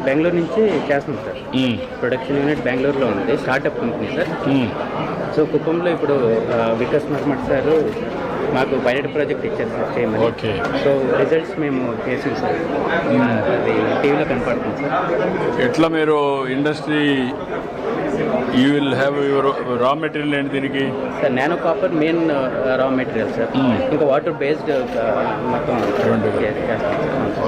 బెంగళూరు నుంచి చేస్తున్నాం sir. Production unit బెంగళూరులో ఉంది, స్టార్ట్అప్ కంపెనీ సార్. సో కుప్పంలో ఇప్పుడు వికాస్ మర్మట్ సార్ మాకు పైలట్ ప్రాజెక్ట్ ఇచ్చారు సార్ చేయమని. సో రిజల్ట్స్ మేము చేసాం సార్, అది టీవీలో కనపడుతుంది సార్. ఎట్లా మీరు industry you will have your raw material ఏంటి దీనికి? Sir nano copper main raw material sir, ఇంకా వాటర్ బేస్డ్ మొత్తం చేస్తాం sir.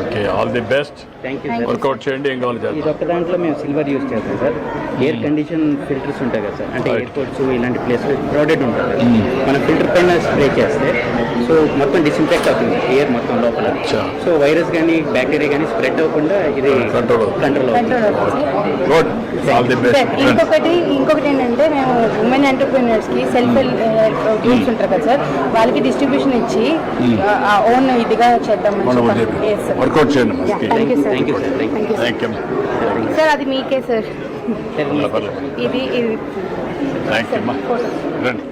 Okay, all the best. Thank you sir. Workout చేయండి, ఏం కావాలి ఇది ఒక్క దాంట్లో మేము సిల్వర్ యూజ్ చేస్తాం సార్. ఎయిర్ కండిషన్ ఫిల్టర్స్ ఉంటాయి కదా సార్, అంటే ఎయిర్పోర్ట్స్ ఇలాంటి ప్లేస్లో క్రౌడెడ్ ఉంటుంది కదా, మనం ఫిల్టర్ పైన స్ప్రే చేస్తే సో మొత్తం డిస్ఇన్ఫెక్ట్ అవుతుంది ఎయిర్ మొత్తం లోపల. సో వైరస్ కానీ బ్యాక్టీరియా కానీ స్ప్రెడ్ అవ్వకుండా ఇది కంట్రోల్ అవుతుంది. ఇంకొకటి ఏంటంటే మేము ఉమెన్ ఎంటర్ప్రీనర్స్కి సెల్ఫ్ గ్రూప్స్ ఉంటారు కదా సార్, వాళ్ళకి డిస్ట్రిబ్యూషన్ ఇచ్చి ఓన్ ఇదిగా చేద్దామని. వర్కౌట్ చేయండి. Thank you sir. Thank you sir, అది మీకే సార్. ఇది థ్యాంక్ యూ అమ్మా, రండి.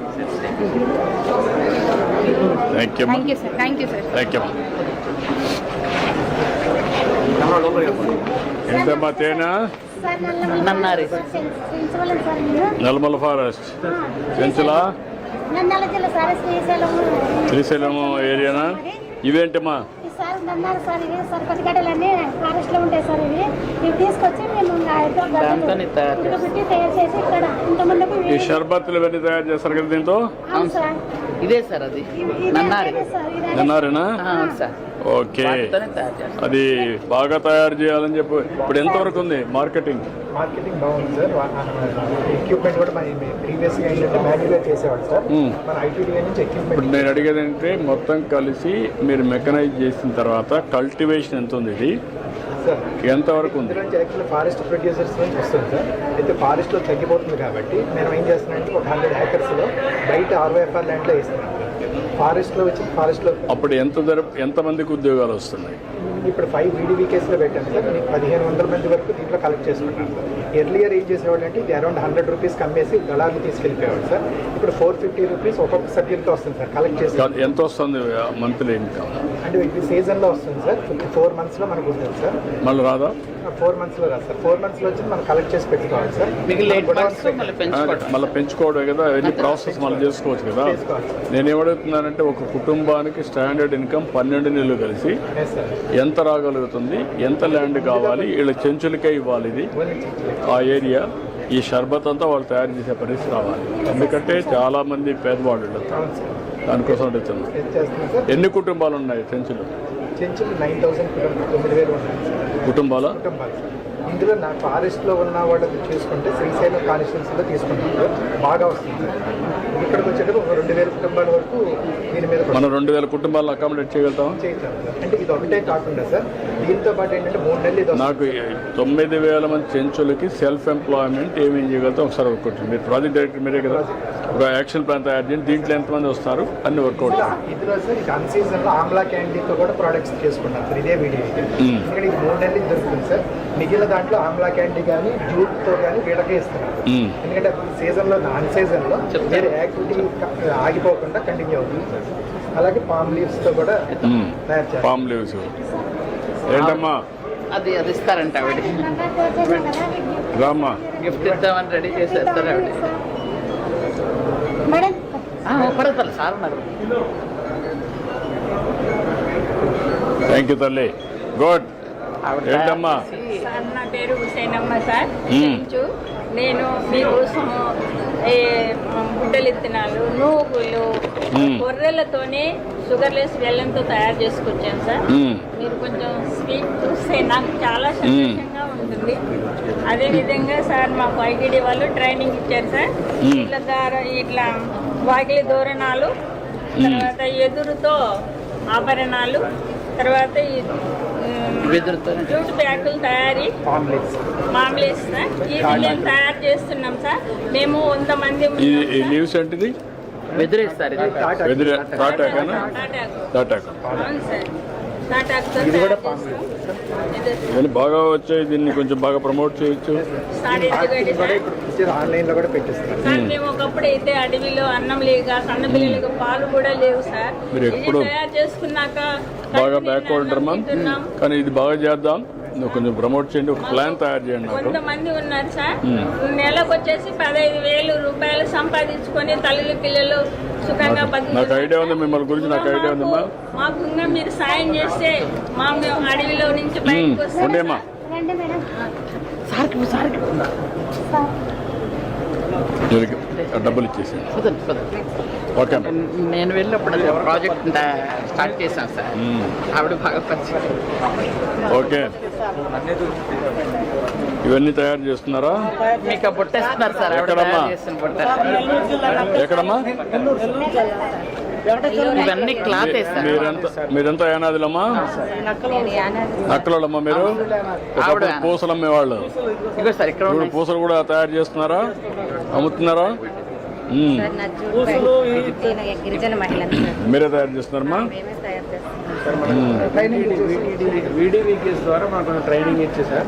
Thank you thank you sir. Thank you sir. Thank you ఎంతమ్మా తేనా? నల్మల ఫారెస్ట్, చెంచుల, శ్రీశైలం ఏరియానా? ఇవేంటమ్మా? ఫారెస్ట్ లో ఉంటాయి సార్. ఇవి తీసుకొచ్చి మేము ఈ షర్బత్తులు ఇవన్నీ తయారు చేస్తారు కదా దీంతో? ఇదే సార్, అది నన్నారేనా? ఓకే, అది బాగా తయారు చేయాలని చెప్పి ఇప్పుడు ఎంతవరకు ఉంది మార్కెటింగ్? బాగుంది సార్. ఎక్విప్మెంట్ కూడా ప్రీవియస్గా ఏంటంటే మాన్యువల్గా చేసేవాడు సార్. మన ఐటీడీఏ నుంచి ఎక్విప్మెంట్. ఇప్పుడు నేను అడిగేది ఏంటంటే మొత్తం కలిసి మీరు మెకనైజ్ చేసిన తర్వాత కల్టివేషన్ ఎంత ఉంది? ఇది సార్ ఎంతవరకు ఉంది? యాక్చువల్లీ ఫారెస్ట్ ప్రొడ్యూసర్స్ నుంచి వస్తుంది సార్. అయితే ఫారెస్ట్లో తగ్గిపోతుంది కాబట్టి నేను ఏం చేస్తున్నానంటే ఒక 100 acres బయట RYFR ల్యాండ్లో వేస్తున్నాను. ఫారెస్ట్లో వచ్చి ఫారెస్ట్లో అప్పుడు ఎంతమందికి ఉద్యోగాలు వస్తున్నాయి? ఇప్పుడు 5 VDVKSలో పెట్టాను సార్. 1500 మంది వరకు దీంట్లో కలెక్ట్ చేసుకుంటాను సార్. ఎర్లియర్ ఏం చేసేవాడు అంటే ఇది అరౌండ్ 100 రూపీస్ కమ్మేసి దళాలు తీసుకెళ్ళిపోయేవాడు సార్. ఇప్పుడు 450 రూపీస్ ఒక్కొక్క సబ్జెక్ట్తో వస్తుంది సార్ కలెక్ట్ చేసి. ఎంత వస్తుంది మంత్లీ ఇన్కమ్? అంటే ఇది సీజన్లో వస్తుంది సార్. 4 monthsలో మనకు ఉంటుంది సార్. మళ్ళీ రాదా? 4 monthsలో రాదు సార్. 4 monthsలో వచ్చి మనం కలెక్ట్ చేసి పెట్టుకోవాలి సార్. మళ్ళీ పెంచుకోవడం కదా, అవన్నీ ప్రాసెస్ మళ్ళీ చేసుకోవచ్చు కదా. నేను ఏమడుగుతున్నానంటే ఒక కుటుంబానికి స్టాండర్డ్ ఇన్కమ్ 12 నెలలు కలిసి ఎంత రాగలుగుతుంది, ఎంత ల్యాండ్ కావాలి, వీళ్ళ చెంచులకే ఇవ్వాలి ఇది ఆ ఏరియా. ఈ షర్బత్ అంతా వాళ్ళు తయారు చేసే పరిస్థితి రావాలి, ఎందుకంటే చాలామంది పేదవాళ్ళు దానికోసం అడుగుతున్నారు. ఎన్ని కుటుంబాలు ఉన్నాయి చెంచులు? 9,000 కుటుంబాలు. ఇందులో నా ఫారెస్ట్లో ఉన్న వాళ్ళకి చూసుకుంటే శ్రీశైలం కాన్స్టిట్యున్సీలో తీసుకుంటారు, బాగా వస్తుంది. ఇక్కడికి వచ్చేటప్పుడు ఒక 2,000 కుటుంబాల వరకు దీని మీద మనం 2,000 కుటుంబాలను అకామిడేట్ చేయగలుగుతాం. అంటే ఇది ఒకటే కాకుండా సార్, దీంతో పాటు ఏంటంటే 3 నెలలు నాకు 9,000 మంది చెంచులకి సెల్ఫ్ ఎంప్లాయ్మెంట్ ఏమేం చేయగలుగుతాం ఒకసారి వర్కౌట్. మీరు ప్రాజెక్ట్ డైరెక్టర్ మీరే కదా, ఒక యాక్షన్ ప్లాన్ తయారు చేయండి. దీంట్లో ఎంతమంది వస్తారు అన్ని వర్కౌట్. ఇందులో సార్ ఇది అన్ సీజన్లో ఆమ్లా క్యాండీతో కూడా ప్రొడక్ట్స్ చేసుకుంటాం సార్. ఇదే వీడియో ఇక్కడ ఈ 3 నెలలు దొరుకుతుంది సార్. మిగిలిన దాంట్లో ఆమ్లా క్యాండీ కానీ జూట్తో కానీ వీళ్ళకే ఇస్తున్నారు. ఎందుకంటే సీజన్లో అన్ సీజన్లో వేరే యాక్టివిటీ ఆగిపోకుండా కంటిన్యూ అవుతుంది సార్. అలాగే పామ్ లీవ్స్తో కూడా తయారు చేస్తారు. పామ్ లీవ్స్ ఏంటమ్మా? అది ఇస్తారంట ఆవిడ. రామ్మా, గిఫ్ట్ ఇద్దామని రెడీ చేసేస్తారు ఆవిడ. పడతారు సార్ ఉన్నారు. థ్యాంక్ యూ తల్లి. గుడ్. ఏంటమ్మా? సార్ నా పేరు హుసేనమ్మ సార్. నేను మీకోసం గుడ్డలు ఇత్తనాలు, నూగులు, గొర్రెలతోనే షుగర్లెస్ బెల్లంతో తయారు చేసుకొచ్చాను సార్. మీరు కొంచెం స్వీట్ చూస్తే నాకు చాలా సంతోషంగా ఉంటుంది. అదేవిధంగా సార్ మాకు ఐటీడీ వాళ్ళు ట్రైనింగ్ ఇచ్చారు సార్. ఇట్లా వాకిలి దోరణాలు, తర్వాత ఎదురుతో ఆభరణాలు, తర్వాత జూట్ బ్యాగులు తయారీ, మామ్లేస్ సార్. ఇది మేము తయారు చేస్తున్నాం సార్. మేము 100 మంది. లీవ్స్ ఏంటిది? వెదిరేస్తారు. అవును సార్. బాగా వచ్చాయి, దీన్ని కొంచెం బాగా ప్రమోట్ చేయొచ్చు. ఆన్లైన్లో కూడా పెట్టిస్తాం సార్. మేము ఒకప్పుడు అయితే అడవిలో అన్నం లేక సన్న పిల్లలకు పాలు కూడా లేవు సార్. మీరు ఎప్పుడు తయారు చేసుకున్నాక బాగా బ్యాక్వర్డ్ ఉంటారు, కానీ ఇది బాగా చేద్దాం. నువ్వు కొంచెం ప్రమోట్ చేయండి, ఒక ప్లాన్ తయారు చేయండి నాకు. 100 మంది ఉన్నారు సార్. నెలకు వచ్చేసి 15,000 రూపాయలు సంపాదించుకొని తల్లి పిల్లలు సుఖంగా నాకు ఐడియా ఉంది, మిమ్మల్ని గురించి నాకు ఐడియా ఉందమ్మా. మాకు ఇంకా మీరు సాయం చేస్తే మేము అడవిలో నుంచి బయటకు వస్తాం. ఉండేమ్మా, రండి మేడం. దీనికి డబ్బులు ఇచ్చేసాను. కుదరదు, కుదరదు. ఓకే నేను వెళ్ళినప్పుడు అది ప్రాజెక్ట్ స్టార్ట్ చేశాను సార్. ఆవిడ బాగా పరిచయం. ఓకే, ఇవన్నీ తయారు చేస్తున్నారా? మీకు ఆ బుట్ట ఇస్తున్నారు సార్, ఆవిడ ఎక్కడమ్మా? తయారు చేసిన బుట్ట. ఎక్కడమ్మా? ఇవన్నీ క్లాత్ వేస్తారు. మీరంతా ఏనాదిలమ్మా? నక్కలమ్మా మీరు? ఆవిడ పూసలు అమ్మేవాళ్ళు. ఇగో సార్ ఇక్కడ ఇప్పుడు ఉన్నాయి. పూసలు కూడా తయారు చేస్తున్నారా, అమ్ముతున్నారా? గిరిజన మహిళలు మీరే తయారు చేస్తున్నారమ్మా? మేమే తయారు చేస్తాం. VDVKS ద్వారా మనకు కొంచెం ట్రైనింగ్ ఇచ్చి సార్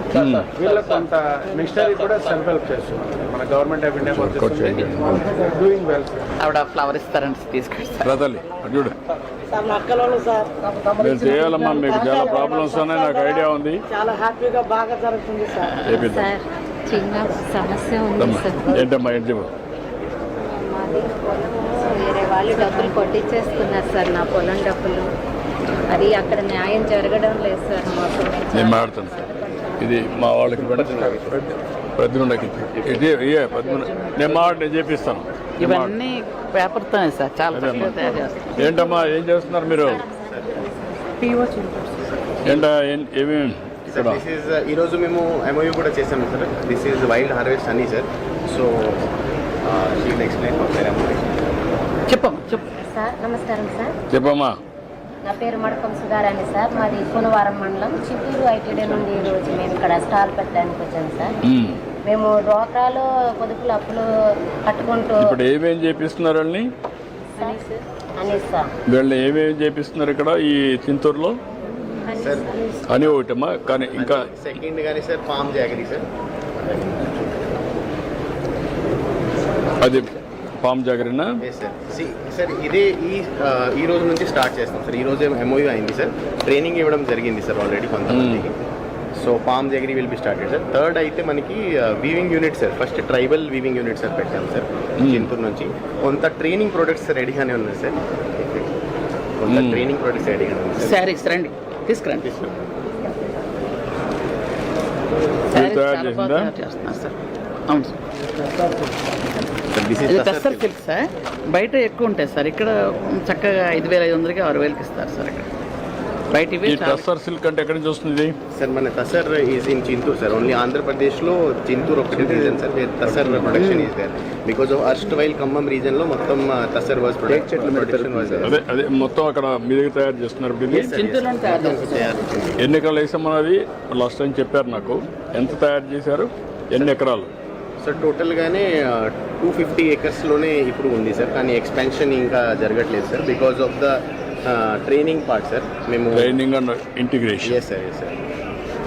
వీళ్ళకి కొంత మిషనరీ కూడా సెల్ఫ్ హెల్ప్ చేస్తున్నాం. మన government of India doing well. ఆవిడ ఫ్లవర్ ఇస్తారని తీసుకొస్తారు. రతలి అటు చూడు. మీరు చేయాలమ్మా, మీకు చాలా ప్రాబ్లమ్స్ ఉన్నాయి, నాకు ఐడియా ఉంది. చాలా హ్యాపీగా బాగా జరుగుతుంది సార్. చేపిద్దాం. సార్ చిన్న సమస్య ఉంది అమ్మా, సార్. ఏంటమ్మా ఏంటి చెప్పు. మాది పొలం వేరే వాళ్ళు డబ్బులు కొట్టించేస్తున్నారు సార్, నా పొలం డబ్బులు. అది అక్కడ న్యాయం జరగడం లేదు సార్ మాకు. నేను మాట్లాడుతాను. ఇది మా వాళ్ళకి ప్రతినుండకి ఇది నేను నేను చేపిస్తాను. ఇవన్నీ పేపర్తోనే సార్, చాలా తక్కువ తయారు చేస్తారు. ఏంటమ్మా ఏం చేస్తున్నారు మీరు? ఏంటా ఏమి ఇక్కడ? ఈరోజు మేము MOU కూడా చేసాము sir. This is wild harvest honey sir. So she will explain చెప్పమ్మా, చెప్పు. సార్ నమస్కారం సార్, చెప్పమ్మా. నా పేరు మడకం సుధారాణి సార్. మాది పూనవారం మండలం చిత్తూరు ఐటీడీ నుండి ఈరోజు మేము ఇక్కడ స్టాల్ పెట్టడానికి వచ్చాము సార్. మేము డోక్రాలో పొదుపులు అప్పులు కట్టుకుంటూ ఇప్పుడు ఏమేం చేపిస్తున్నారు వాళ్ళని? అనేసి సార్ వీళ్ళని ఏమేమి చేపిస్తున్నారు ఇక్కడ ఈ చింతూరులో? సార్ అని ఒకటమ్మా, కానీ ఇంకా సెకండ్ కానీ సార్ ఫామ్ జాగరీ సార్. అది పామ్ జాగరీనా? సార్ ఇదే ఈ రోజు నుంచి స్టార్ట్ చేస్తాం సార్. ఈ రోజు MOU అయింది సార్. ట్రైనింగ్ ఇవ్వడం జరిగింది సార్ ఆల్రెడీ కొంతమందికి. So palm jaggery will be started sir. Third అయితే మనకి weaving unit sir. First tribal weaving unit sir పెట్టాము సార్ చింతూరు నుంచి. కొంత ట్రైనింగ్ ప్రొడక్ట్స్ రెడీగానే ఉన్నాయి సార్. కొంత ట్రైనింగ్ ప్రొడక్ట్స్ రెడీగానే ఉన్నాయి సార్. శారీస్ రండి, తీసుకురండి. మీరు తయారు చేసిందా? చేస్తున్నారు సార్. అవును సార్. దిస్ ఇది ఈస్ టస్సర్ సిల్క్ సార్. బయట ఎక్కువ ఉంటాయి సార్, ఇక్కడ చక్కగా 5,500కి 6,000కి ఇస్తారు సార్. ఇక్కడ బయట ఇవి ఈ టస్సర్ సిల్క్ అంటే ఎక్కడి నుంచి వస్తుంది? సార్ మన tasar is in Chinturu sir. Only ఆంధ్రప్రదేశ్లో చింతూరు ఒకటి region sir tasar production is there. Because of erstwhile Khammam రీజన్లో మొత్తం తసర్ వాజ్ ప్రొడక్షన్ వాజ్. అదే మొత్తం అక్కడ మీ దగ్గర తయారు చేస్తున్నారు. ఇప్పుడు ఇది చింతూరులో తయారు చేస్తారు. ఎన్ని ఎకరాలు వేసామన్నది లాస్ట్ టైం చెప్పారు నాకు. ఎంత తయారు చేశారు, ఎన్ని ఎకరాలు? సార్ టోటల్గానే 250 acresలోనే ఇప్పుడు ఉంది సార్. కానీ ఎక్స్పాన్షన్ ఇంకా జరగట్లేదు sir because of the training part sir. మేము training and integration. Yes sir.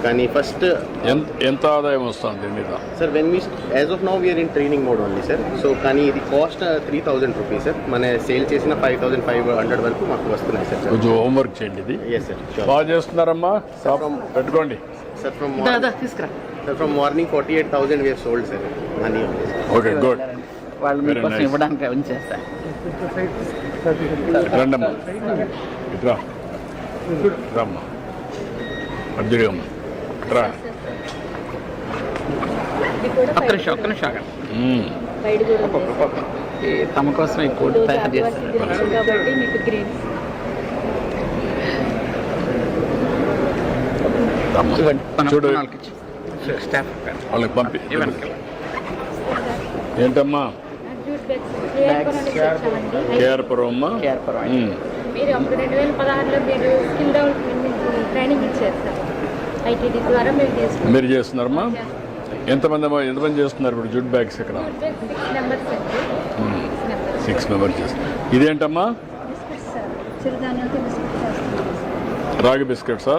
కానీ ఫస్ట్ ఎంత ఆదాయం వస్తుంది దీని మీద? Sir when we as of now we're in training mode only sir. So కానీ ఇది కాస్ట్ 3,000 రూపీస్ సార్. మన సేల్ చేసిన 5,500 వరకు మాకు వస్తున్నాయి సార్. కొంచెం హోంవర్క్ చేయండి. ఇది ఎస్ సార్. బాగా చేస్తున్నారమ్మా, పెట్టుకోండి సార్ ఫ్రమ్ తీసుకురా. From morning 48,000 we have sold sir honey. Okay good. వాళ్ళు Very మీకోసం nice. ఇవ్వడానికి ఉంచేస్తారు. రండమ్మా, ఇట్రా రమ్మా, అర్జుడమ్మా రా. ఒక్క నిమిషం ఈ తమ కోసం ఈ కోట్ తయారు చేస్తారు. కాబట్టి మీకు గ్రీన్ ఇవ్వండి, మన చూడు. వాళ్ళకి ఇచ్చి. స్టాఫ్ వాళ్ళకి పంపి. ఇవ్వండి. ఏంటమ్మా? కేఆర్పురం అమ్మా. మీరు అప్పుడు 2016లో మీరు స్కిల్ డెవలప్మెంట్ ట్రైనింగ్ ఇచ్చారు సార్. ఐటీడీ ద్వారా మేము తీసుకున్నాం. మీరు చేస్తున్నారమ్మా? ఎంతమంది చేస్తున్నారు ఇప్పుడు జూట్ బ్యాగ్స్ ఇక్కడ? 6 మెంబర్స్ అండి. 6 మెంబర్స్ చేస్తున్నారు. ఇదేంటమ్మా? బిస్కెట్స్ సార్, చిరుధాన్యాలతో బిస్కెట్స్ చేస్తున్నాం. రాగి బిస్కెట్సా?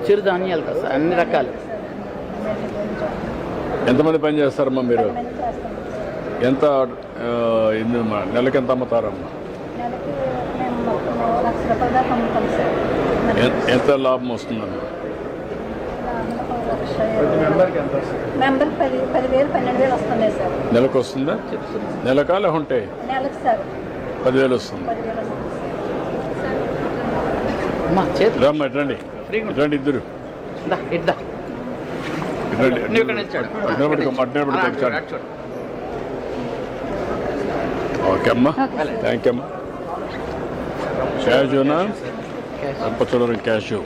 చిరుధాన్యాలు కదా సార్, అన్ని రకాలు. ఎంతమంది పని చేస్తారమ్మా మీరు? ఎంత నెలకి ఎంత అమ్ముతారమ్మా? నెలకి మేము మొత్తం 1,00,000 రూపాయల దాకా అమ్ముతాం సార్. ఎంత లాభం వస్తుందమ్మా? మెంబర్కి ఎంత వస్తుంది? మెంబర్ 10,000 12,000 వస్తున్నాయి సార్. నెలకు వస్తుందా? నెలకా లేకుంటే నెలకు సార్ 10,000 వస్తుంది. 10,000 వస్తుంది. అమ్మా చేతులు రమ్మ రండి, రండి ఇద్దరు ఇద్దా రండి. నువ్వు ఇక్కడ నిల్చోడు. వచ్చాడు. ఓకే అమ్మా, థ్యాంక్ యూ అమ్మా. క్యాషునా రంపచోడవరం క్యాషు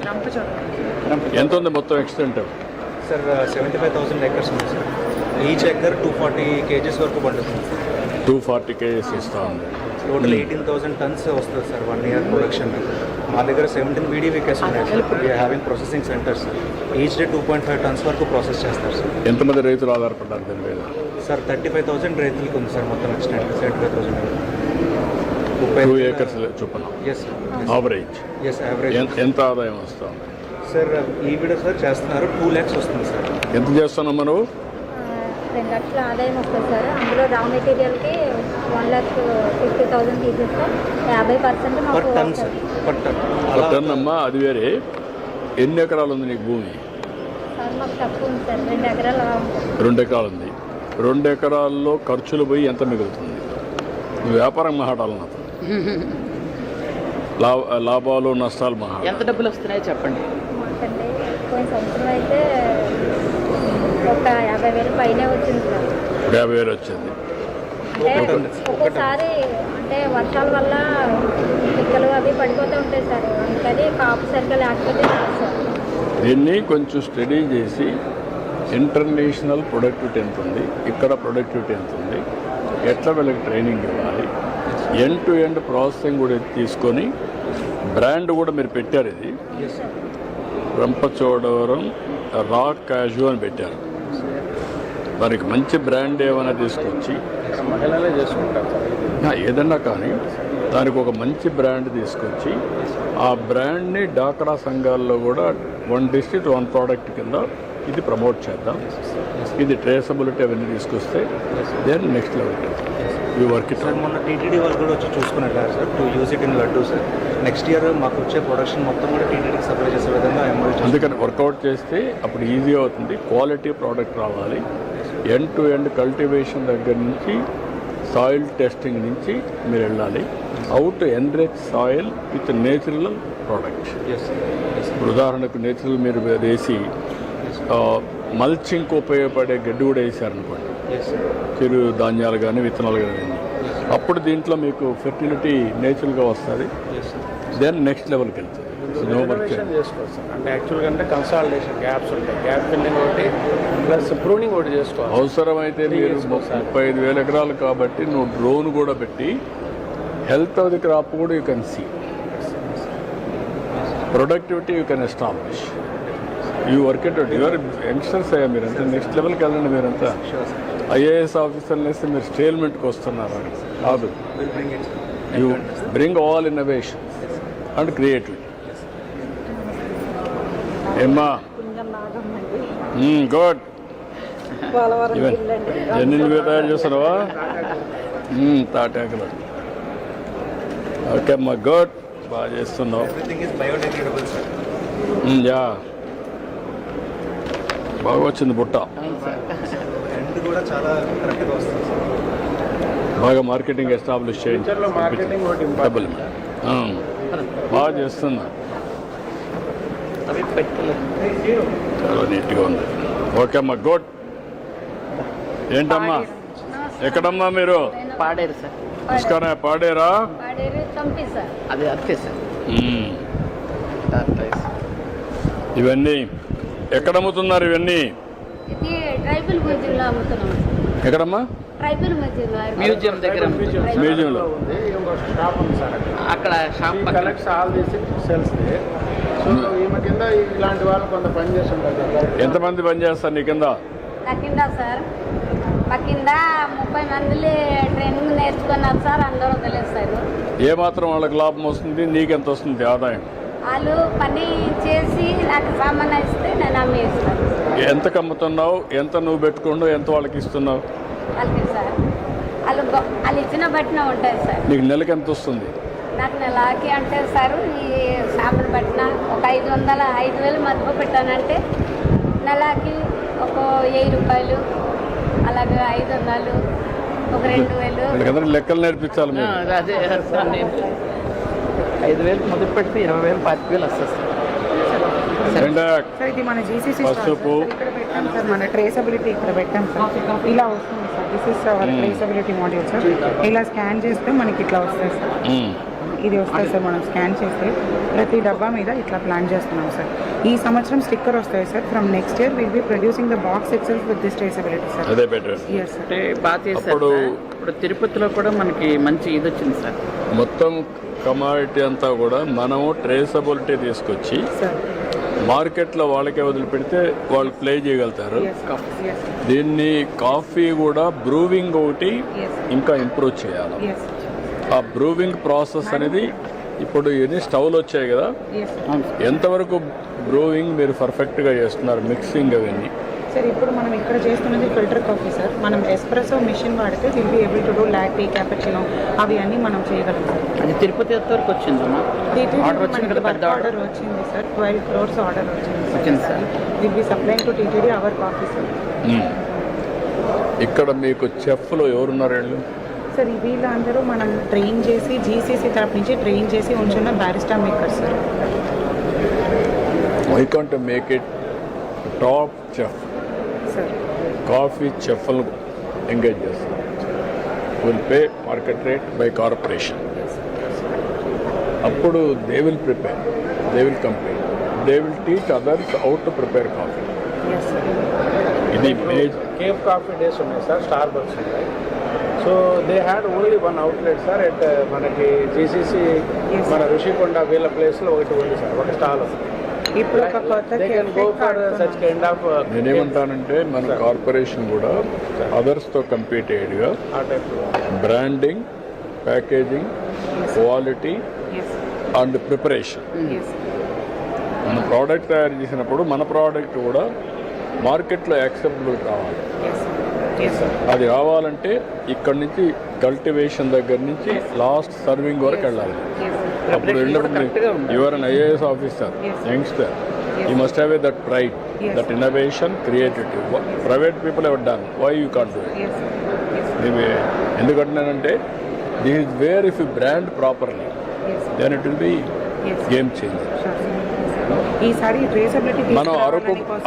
ఎంత ఉంది మొత్తం ఎక్స్టెంట్? సార్ 75,000 ఎకర్స్ ఉంది సార్. ఈచ్ ఎకర్ 240 kgs వరకు పండుతుంది. 240 kgs ఇస్తా ఉంది. టోటల్ 18,000 tons వస్తుంది సార్ 1 year ప్రొడక్షన్. మా దగ్గర 17 BDVKs ఉన్నాయి sir. We are having processing centres. Each day 2.5 tons వరకు ప్రాసెస్ చేస్తారు సార్. ఎంతమంది రైతులు ఆధారపడ్డారు దీని మీద? సార్ 35,000 రైతులకు ఉంది సార్ మొత్తం ఎక్స్టెంట్. 75,000 2 acres చొప్పున ఎస్ ఆవరేజ్ ఎస్ యావరేజ్. ఎంత ఆదాయం వస్తుంది సార్ ఈవిడ సార్ చేస్తున్నారు 2 lakhs వస్తుంది సార్. ఎంత చేస్తున్నాం మనం? 2 లక్షల ఆదాయం వస్తుంది సార్. అందులో రా మెటీరియల్కి 1,50,000 తీసేస్తాం. 50% పర్ మాకు టన్ సార్, పర్ టన్. టన్ అమ్మా, అది వేరే. ఎన్ని ఎకరాలు ఉంది నీకు భూమి? సార్ మాకు తక్కువ ఉంది సార్. 2 ఎకరాలు ఉంటుంది. 2 ఎకరాలు ఉంది. 2 ఎకరాల్లో ఖర్చులు పోయి ఎంత మిగులుతుంది? నువ్వు వ్యాపారం మాట్లాడాలి నాతో. లాభాలు నష్టాలు మాట్లాడాలి. ఎంత డబ్బులు వస్తున్నాయో చెప్పండి. మాకంటే పోయిన సంవత్సరం అయితే ఒక 50,000 పైనే వచ్చింది సార్. 50,000 వచ్చింది. అంటే ఒక్కోసారి అంటే వర్షాల వల్ల పిక్కలు అవి పడిపోతూ ఉంటాయి సార్. అందుకని కాపు సరిగ్గా లేకపోతే రాదు సార్. దీన్ని కొంచెం స్టడీ చేసి ఇంటర్నేషనల్ ప్రొడక్టివిటీ ఎంత ఉంది, ఇక్కడ ప్రొడక్టివిటీ ఎంత ఉంది, ఎట్లా వీళ్ళకి ట్రైనింగ్ ఇవ్వాలి, ఎండ్ టు ఎండ్ ప్రాసెసింగ్ కూడా తీసుకొని బ్రాండ్ కూడా మీరు పెట్టారు. ఇది రంపచోడవరం రా క్యాషు అని పెట్టారు. దానికి మంచి బ్రాండ్ ఏమైనా తీసుకొచ్చి మహిళలే చేసుకుంటారు సార్. ఏదన్నా కానీ దానికి ఒక మంచి బ్రాండ్ తీసుకొచ్చి ఆ బ్రాండ్ని డాక్రా సంఘాల్లో కూడా 1 district 1 product కింద ఇది ప్రమోట్ చేద్దాం. ఇది ట్రేసబిలిటీ అవన్నీ తీసుకొస్తే దెన్ నెక్స్ట్ లెవెల్ ఈ వర్క్ ఇట్. సార్ మొన్న టీటీడీ వాళ్ళు కూడా వచ్చి చూసుకున్నారు sir to use it in laddu sir. Next year మాకు వచ్చే ప్రొడక్షన్ మొత్తం కూడా టీటీడీకి సప్లై చేసే విధంగా అందుకని వర్కౌట్ చేస్తే అప్పుడు ఈజీ అవుతుంది. క్వాలిటీ ప్రోడక్ట్ రావాలి. ఎండ్ టు ఎండ్ కల్టివేషన్ దగ్గర నుంచి సాయిల్ టెస్టింగ్ నుంచి మీరు వెళ్ళాలి. Out enrich soil with natural product. ఇప్పుడు ఉదాహరణకు నేచురల్ మీరు వేసి మల్చింగ్కి ఉపయోగపడే గడ్డి కూడా వేసారనుకోండి, చిరు ధాన్యాలు కానీ విత్తనాలు కానీ, అప్పుడు దీంట్లో మీకు ఫెర్టిలిటీ నేచురల్గా వస్తుంది. దెన్ నెక్స్ట్ లెవెల్కి వెళ్తుంది. చేసుకోవచ్చు అంటే యాక్చువల్గా అంటే కన్సాలిడేషన్ గ్యాప్స్ ఉంటాయి. గ్యాప్ ఫిల్లింగ్ ఒకటి ప్లస్ ప్రూనింగ్ ఒకటి చేసుకోవాలి. అవసరమైతే మీరు 35,000 ఎకరాలు కాబట్టి నువ్వు డ్రోన్ కూడా పెట్టి హెల్త్ ఆఫ్ ది క్రాప్ కూడా you can see, productivity you can establish. You work it out. Your youngsters అయ్యా మీరంతా నెక్స్ట్ లెవెల్కి వెళ్ళండి. మీరంతా ఐఏఎస్ ఆఫీసర్లు వేస్తే మీరు స్టేల్మెంట్కి వస్తున్నారు కాదు. You bring all innovation and creativity. ఏమ్మా గుడ్. ఎన్ని నువ్వే తయారు చేస్తున్నావా? తాటాకులు. ఓకే అమ్మా, గుడ్, బాగా చేస్తున్నావు. యా, బాగా వచ్చింది బుట్ట. కూడా చాలా కరెక్ట్గా వస్తుంది సార్. బాగా మార్కెటింగ్ ఎస్టాబ్లిష్ చేయండి. డబ్బులు బాగా చేస్తున్నా. చాలా నీట్గా ఉంది. ఓకే అమ్మా, గుడ్. ఏంటమ్మా, ఎక్కడమ్మా మీరు? పాడేరు సార్. నమస్కారం. పాడేరా? అది అంతే సార్. ఇవన్నీ ఎక్కడ అమ్ముతున్నారు? ఇవన్నీ ట్రైబల్ మ్యూజియంలో అమ్ముతున్నాం. ఎక్కడమ్మా? ట్రైబల్ మ్యూజియంలో. మ్యూజియం దగ్గర. మ్యూజియంలో షాప్ ఉంది సార్. అక్కడ shop collects all this sales. So ఈమె కింద ఇలాంటి వాళ్ళు కొంత పని చేస్తుంటారు. ఎంతమంది పని చేస్తారు నీ కింద? నా కింద సార్, మా కింద 30 మంది ట్రైనింగ్ నేర్చుకున్నారు సార్. అందరూ వదిలేస్తారు. ఏమాత్రం వాళ్ళకి లాభం వస్తుంది? నీకెంత వస్తుంది ఆదాయం? వాళ్ళు పని చేసి నాకు సామాన్ ఇస్తే నేను అమ్మేస్తాను. ఎంతకు అమ్ముతున్నావు? ఎంత నువ్వు పెట్టుకుంటూ ఎంత వాళ్ళకి ఇస్తున్నావు? వాళ్ళకి సార్ వాళ్ళు ఇచ్చిన బట్టిన ఉంటుంది సార్. నీకు నెలకి ఎంత వస్తుంది? నాకు నెలకి అంటే సార్ ఈ సామాన్ పట్టిన ఒక 500 5,000 మధ్య పెట్టానంటే నెలకి ఒక 1000 రూపాయలు, అలాగే 500, ఒక 2000. వీళ్ళకందరూ లెక్కలు నేర్పించాలి మీరు. అదే సార్, నేను 5,000 మొదలు పెడితే 20,000, 25,000 వస్తుంది సార్. సార్ ఇది మన జీసీసీ పసుపు ఇక్కడ పెట్టాం సార్, మన ట్రేసబిలిటీ ఇక్కడ పెట్టాం సార్. ఇలా వస్తుంది sir, this is our traceability module sir. ఇలా స్కాన్ చేస్తే మనకి ఇట్లా వస్తాయి సార్. ఇది వస్తుంది సార్, మనం స్కాన్ చేస్తే ప్రతి డబ్బా మీద ఇట్లా ప్లాన్ చేస్తున్నాం సార్. ఈ సంవత్సరం స్టిక్కర్ వస్తాయి sir. From next year will be producing the box itself with this traceability sir. అదే బెటర్. Yes sir. అంటే బాగా చేశారు సార్. ఇప్పుడు తిరుపతిలో కూడా మనకి మంచి ఇది వచ్చింది సార్. మొత్తం కమాడిటీ అంతా కూడా మనము ట్రేసబిలిటీ తీసుకొచ్చి సార్ మార్కెట్లో వాళ్ళకే వదిలిపెడితే వాళ్ళు ప్లే చేయగలుగుతారు. ఎస్ దీన్ని కాఫీ కూడా బ్రూవింగ్ ఒకటి ఎస్ ఇంకా ఇంప్రూవ్ చేయాలి. ఎస్ ఆ బ్రూవింగ్ ప్రాసెస్ అనేది ఇప్పుడు ఇవన్నీ స్టవ్లు వచ్చాయి కదా, ఎస్ ఎంతవరకు బ్రూవింగ్ మీరు పర్ఫెక్ట్గా చేస్తున్నారు, మిక్సింగ్ అవన్నీ? సార్ ఇప్పుడు మనం ఇక్కడ చేస్తున్నది ఫిల్టర్ కాఫీ సార్. మనం ఎస్ప్రెసో మిషన్ వాడితే will be able to do latte, cappuccino అవి అన్నీ మనం చేయగలం సార్. అది తిరుపతి వరకు వచ్చిందమ్మా. ఆర్డర్ వచ్చింది కదా, పెద్ద ఆర్డర్ వచ్చింది సార్. 12 crores ఆర్డర్ వచ్చింది sir. Will be supplying to TTD our coffee sir. ఇక్కడ మీకు చెఫ్లు ఎవరున్నారు వీళ్ళు? సార్ వీళ్ళందరూ మనం ట్రైన్ చేసి జీసీసీ తరపు నుంచి ట్రైన్ చేసి ఉంచున్న barista maker sir. Why can't make it top chef? Sir coffee చెఫ్లు ఎంగేజ్ చేస్తారు. Will pay market rate by corporation. అప్పుడు they will prepare, they will complete, they will teach others how to prepare coffee. Yes sir. ఇది మేజ్ Cafe Coffee Days ఉన్నాయి sir, Starbucks ఉన్నాయి. So they had only 1 outlet sir at మనకి GCC మన ఋషికొండ వీళ్ళ ప్లేస్లో ఒకటి ఉంది సార్, ఒక స్టాల్ ఉంది. ఇప్పుడు ఒక కొత్త They can go for such kind of నేనేమంటానంటే మన కార్పొరేషన్ కూడా అదర్స్తో కంపీట్ అయ్యేదిగా ఆ type branding, packaging, quality yes and preparation. Yes మన ప్రోడక్ట్ తయారు చేసినప్పుడు మన ప్రోడక్ట్ కూడా మార్కెట్లో యాక్సెప్టబుల్ రావాలి. Yes sir. అది రావాలంటే ఇక్కడి నుంచి కల్టివేషన్ దగ్గర నుంచి లాస్ట్ సర్వింగ్ వరకు వెళ్ళాలి. అప్పుడు your an IAS officer, youngster, you must have that pride, that innovation, creativity. Private people ever done, why you can't do it? Yes sir. ఎందుకంటున్నానంటే this is where if you brand properly then it will be game changer. ఈసారి traceability మనం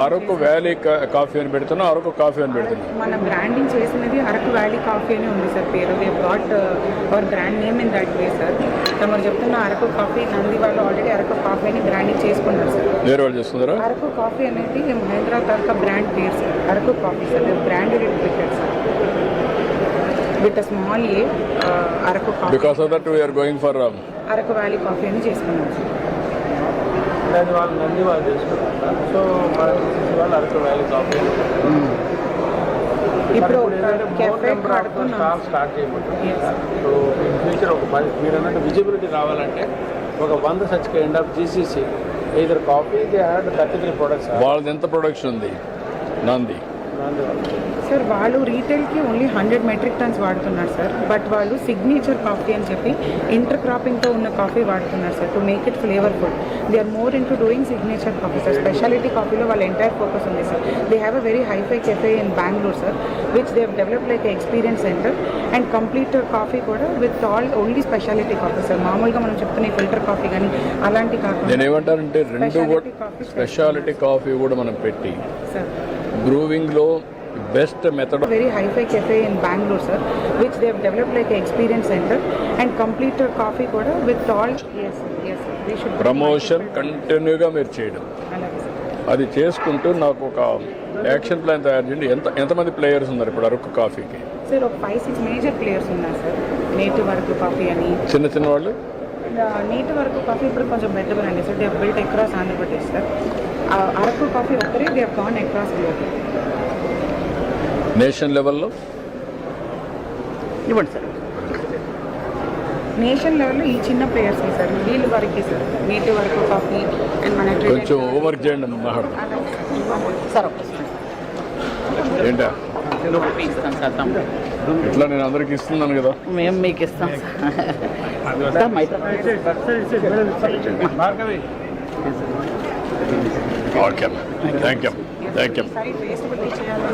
Araku valley coffee అని పెడుతున్నాం, Araku coffee అని పెడుతున్నాం. మన branding చేసినది Araku valley coffee అని ఉంది సార్ పేరు. We got our brand name in that way sir. తమరు చెప్తున్న అరకు కాఫీ నంది వాళ్ళు ఆల్రెడీ అరకు కాఫీని బ్రాండింగ్ చేసుకున్నారు సార్. వేరే వాళ్ళు చేస్తున్నారా? అరకు కాఫీ అనేది హైదరాబాద్ యొక్క బ్రాండ్ పేరు sir. Araku coffee sir brand పెట్టారు sir with small a Araku coffee. Because of that we're going for Araku valley coffee అని చేసుకున్నాం సార్. దాని వాళ్ళు నంది వాళ్ళు చేసుకుంటారు. సో మన జీసీసీ వాళ్ళు అరకు వ్యాలీ కాఫీ ఇప్పుడు కెఫే స్టార్ట్ చేయబోతుంది. సో ఇన్ ఫ్యూచర్ ఒక 10 మీరు అన్నట్టు విజిబిలిటీ రావాలంటే ఒక 100 such kind of GCC either coffee they had 33 products. వాళ్ళది ఎంత ప్రొడక్షన్ ఉంది నంది? సార్ వాళ్ళు రీటైల్కి ఓన్లీ 100 మెట్రిక్ టన్స్ వాడుతున్నారు సార్. బట్ వాళ్ళు సిగ్నేచర్ కాఫీ అని చెప్పి ఇంటర్ క్రాపింగ్తో ఉన్న కాఫీ వాడుతున్నారు sir to make it flavourful. They are more into doing signature coffee sir. Speciality కాఫీలో వాళ్ళ ఎంటైర్ ఫోకస్ ఉంది sir. They have a very hi-fi cafe in Bengaluru sir which they develop like experience centre and complete coffee కూడా with all only speciality coffee sir. మామూలుగా మనం చెప్తున్న filter coffee కానీ అలాంటి coffee నేను ఏమంటానంటే రెండు స్పెషాలిటీ కాఫీ కూడా మనం పెట్టి సార్ బ్రూవింగ్లో best method. Very hi-fi cafe in Bangalore, sir, which they have developed like an experience center and complete coffee కూడా with all. Yes, yes, sir. We should promotion కంటిన్యూగా మీరు చేయడం, అలాగే సార్. అది చేసుకుంటూ నాకు ఒక యాక్షన్ ప్లాన్ తయారు చేయండి. ఎంతమంది ప్లేయర్స్ ఉన్నారు ఇప్పుడు అరకు కాఫీకి? సార్ ఒక 5-6 మేజర్ ప్లేయర్స్ ఉన్నారు సార్. నేటివ్ అరకు కాఫీ అని చిన్న వాళ్ళు. నేటివ్ అరకు కాఫీ ఇప్పుడు కొంచెం బెటర్ అండి sir. They have built across Andhra Pradesh sir. Araku coffee ఒక్కరే they have gone across global. Nation లెవెల్లో ఇవ్వండి సార్. నేషన్ లెవెల్లో ఈ చిన్న ప్లేయర్స్ సార్, వీళ్ళు వరకే సార్. నేటివ్ వరకు కాఫీ అండ్ మన కొంచెం ఓవర్వర్క్ చేయండి మాట్లాడు. సార్ ఏంటా ఇస్తాం సార్ తమ్ముడు. ఇట్లా నేను అందరికి ఇస్తున్నాను కదా. మేము మీకు ఇస్తాం sir. Okay thank you. Thank you. ఈసారి ట్రేసబిలిటీ చేయాలని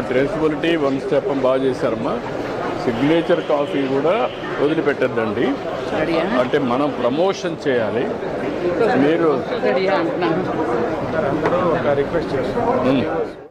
ట్రేసబిలిటీ వన్ స్టెప్ బాగా చేశారమ్మా. సిగ్నేచర్ కాఫీ కూడా వదిలిపెట్టద్దండి, రెడీయా అంటే మనం ప్రమోషన్ చేయాలి. మీరు రెడీయా అంటున్నాను. అందరూ ఒక రిక్వెస్ట్ చేస్తున్నారు.